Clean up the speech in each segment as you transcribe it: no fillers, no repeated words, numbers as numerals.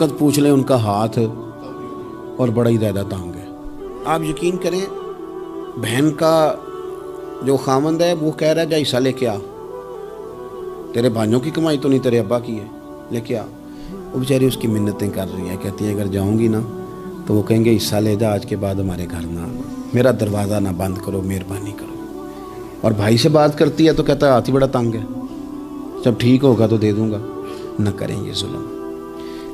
وقت پوچھ لیں ان کا ہاتھ اور بڑا ہی زیادہ تانگ ہے۔ آپ یقین کریں بہن کا جو خاوند ہے وہ کہہ رہا ہے جا حصہ لے کے آ، تیرے بھائیوں کی کمائی تو نہیں تیرے ابا کی ہے، لے کے آ۔ وہ بیچاری اس کی منتیں کر رہی ہیں، کہتی ہیں اگر جاؤں گی نا تو وہ کہیں گے حصہ لے جا، آج کے بعد ہمارے گھر نہ، میرا دروازہ نہ بند کرو، مہربانی کرو۔ اور بھائی سے بات کرتی ہے تو کہتا ہے ہاتھ ہی بڑا تنگ ہے، جب ٹھیک ہوگا تو دے دوں گا۔ نہ کریں یہ ظلم۔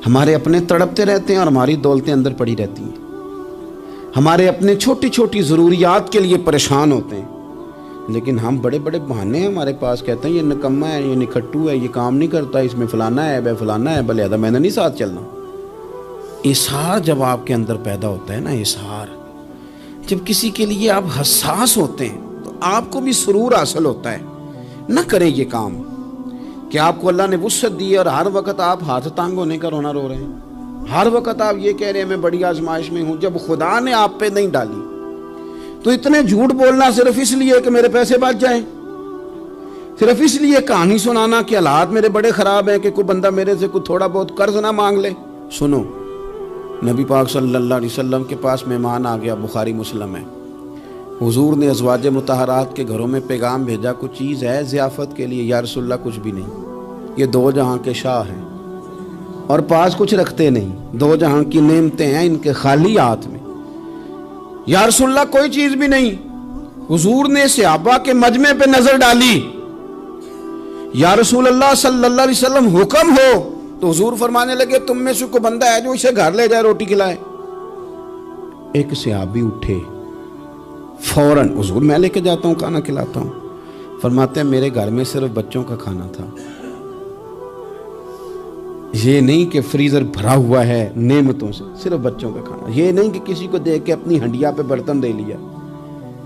ہمارے اپنے تڑپتے رہتے ہیں اور ہماری دولتیں اندر پڑی رہتی ہیں، ہمارے اپنے چھوٹی چھوٹی ضروریات کے لیے پریشان ہوتے ہیں، لیکن ہم بڑے بڑے بہانے ہیں ہمارے پاس، کہتے ہیں یہ نکما ہے، یہ نکھٹو ہے، یہ کام نہیں کرتا، اس میں فلانا ہے، فلانا ہے، بلہذا میں نے نہیں ساتھ چلنا۔ اظہار جب آپ کے اندر پیدا ہوتا ہے نا، اظہار جب کسی کے لیے آپ حساس ہوتے ہیں تو آپ کو بھی سرور حاصل ہوتا ہے۔ نہ کریں یہ کام کہ آپ کو اللہ نے وسعت دی اور ہر وقت آپ ہاتھ تانگ ہونے کا رونا رو رہے ہیں، ہر وقت آپ یہ کہہ رہے ہیں میں بڑی آزمائش میں ہوں، جب خدا نے آپ پہ نہیں ڈالی تو اتنے جھوٹ بولنا صرف اس لیے کہ میرے پیسے بچ جائیں، صرف اس لیے کہانی سنانا کہ حالات میرے بڑے خراب ہیں کہ کوئی بندہ میرے سے کوئی تھوڑا بہت قرض نہ مانگ لے۔ سنو، نبی پاک صلی اللہ علیہ وسلم کے پاس مہمان آ گیا، بخاری مسلم ہے، حضور نے ازواج مطہرات کے گھروں میں پیغام بھیجا کچھ چیز ہے ضیافت کے لیے، یا رسول اللہ کچھ بھی نہیں، یہ دو جہاں کے شاہ ہیں اور پاس کچھ رکھتے نہیں، دو جہاں کی نعمتیں ہیں ان کے خالی ہاتھ میں، یا رسول اللہ کوئی چیز بھی نہیں۔ حضور نے صحابہ کے مجمع پہ نظر ڈالی، یا رسول اللہ صلی اللہ علیہ وسلم حکم ہو، تو حضور فرمانے لگے تم میں سے کوئی بندہ ہے جو اسے گھر لے جائے روٹی کھلائے۔ ایک صحابی اٹھے فوراً، حضور میں لے کے جاتا ہوں کھانا کھلاتا ہوں۔ فرماتے ہیں میرے گھر میں صرف بچوں کا کھانا تھا، یہ نہیں کہ فریزر بھرا ہوا ہے نعمتوں سے، صرف بچوں کا کھانا، یہ نہیں کہ کسی کو دیکھ کے اپنی ہنڈیا پہ برتن دے لیا،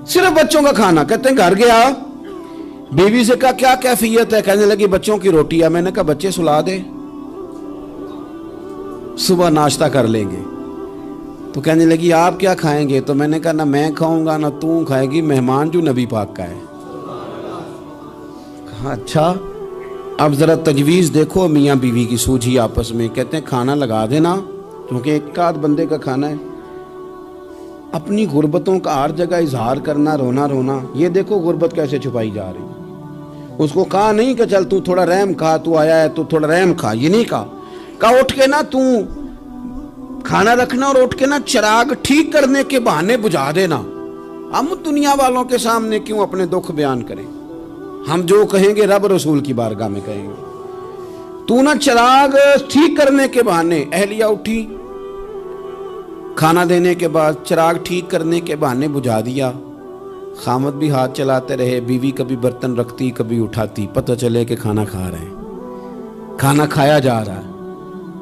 صرف بچوں کا کھانا۔ کہتے ہیں گھر گیا، بیوی سے کہا کیا کیفیت ہے؟ کہنے لگی بچوں کی روٹی ہے۔ میں نے کہا بچے سلا دے، صبح ناشتہ کر لیں گے۔ تو کہنے لگی آپ کیا کھائیں گے؟ تو میں نے کہا نہ میں کھاؤں گا نہ تو کھائے گی، مہمان جو نبی پاک کا ہے۔ کہا اچھا، اب ذرا تجویز دیکھو میاں بیوی کی سوجھی آپس میں۔ کہتے ہیں کھانا لگا دینا، کیونکہ ایک آدھ بندے کا کھانا ہے۔ اپنی غربتوں کا ہر جگہ اظہار کرنا، رونا رونا، یہ دیکھو غربت کیسے چھپائی جا رہی۔ اس کو کہا نہیں کہ چل تو تھوڑا رحم کھا، تو آیا ہے تو تھوڑا رحم کھا، یہ نہیں کہا اٹھ کے نا تو کھانا رکھنا اور اٹھ کے نا چراغ ٹھیک کرنے کے بہانے بجھا دینا۔ ہم دنیا والوں کے سامنے کیوں اپنے دکھ بیان کریں؟ ہم جو کہیں گے رب رسول کی بارگاہ میں کہیں گے۔ تو نا چراغ ٹھیک کرنے کے بہانے، اہلیہ اٹھی کھانا دینے کے بعد چراغ ٹھیک کرنے کے بہانے بجھا دیا۔ خامد بھی ہاتھ چلاتے رہے، بیوی کبھی برتن رکھتی کبھی اٹھاتی، پتہ چلے کہ کھانا کھا رہے ہیں، کھانا کھایا جا رہا ہے۔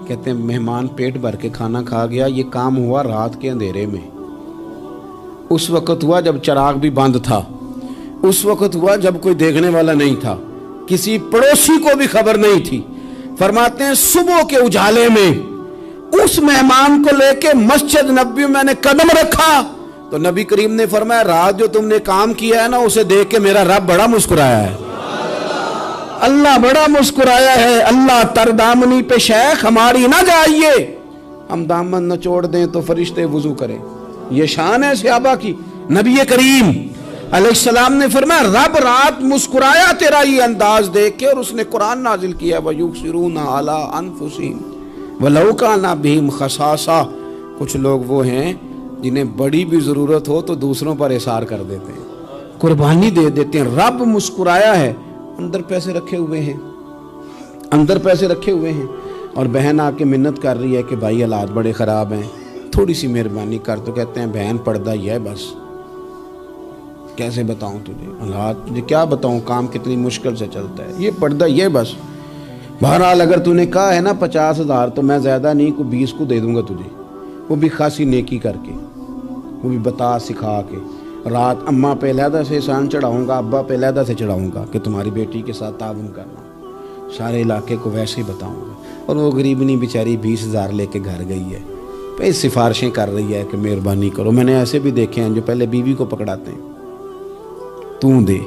کہتے ہیں مہمان پیٹ بھر کے کھانا کھا گیا۔ یہ کام ہوا رات کے اندھیرے میں، اس وقت ہوا جب چراغ بھی بند تھا، اس وقت ہوا جب کوئی دیکھنے والا نہیں تھا، کسی پڑوسی کو بھی خبر نہیں تھی۔ فرماتے ہیں صبح کے اجالے میں اس مہمان کو لے کے مسجد نبوی میں نے قدم رکھا تو نبی کریم نے فرمایا رات جو تم نے کام کیا ہے نا اسے دیکھ کے میرا رب بڑا مسکرایا ہے، اللہ بڑا مسکرایا ہے۔ اللہ تر دامنی پہ شیخ ہماری نہ جائیے، ہم دامن نہ چھوڑ دیں تو فرشتے وضو کریں۔ یہ شان ہے صحابہ کی۔ نبی کریم علیہ السلام نے فرمایا رب رات مسکرایا تیرا یہ انداز دیکھ کے، اور اس نے قرآن نازل کیا وَيُؤْثِرُونَ عَلَىٰ أَنفُسِهِمْ وَلَوْ كَانَ بِهِمْ خَصَاصَةٌ۔ کچھ لوگ وہ ہیں جنہیں بڑی بھی ضرورت ہو تو دوسروں پر اثار کر دیتے ہیں، قربانی دے دیتے ہیں۔ رب مسکرایا ہے، اندر پیسے رکھے ہوئے ہیں، اندر پیسے رکھے ہوئے ہیں، اور بہن آ کے منت کر رہی ہے کہ بھائی حالات بڑے خراب ہیں، تھوڑی سی مہربانی کر۔ تو کہتے ہیں بہن پردہ یہ ہے بس، کیسے بتاؤں تجھے حالات، تجھے کیا بتاؤں کام کتنی مشکل سے چلتا ہے، یہ پردہ یہ بس۔ بہرحال اگر تو نے کہا ہے نا 50,000 تو میں زیادہ نہیں کوئی 20 کو دے دوں گا تجھے، وہ بھی خاصی نیکی کر کے، وہ بھی بتا سکھا کے۔ رات اماں پہ علیحدہ سے احسان چڑھاؤں گا، ابا پہ علیحدہ سے چڑھاؤں گا کہ تمہاری بیٹی کے ساتھ تعاون کرنا، سارے علاقے کو ویسے ہی بتاؤں گا۔ اور وہ غریبنی بیچاری 20,000 لے کے گھر گئی ہے، پہ سفارشیں کر رہی ہے کہ مہربانی کرو۔ میں نے ایسے بھی دیکھے ہیں جو پہلے بیوی کو پکڑاتے ہیں، تو دے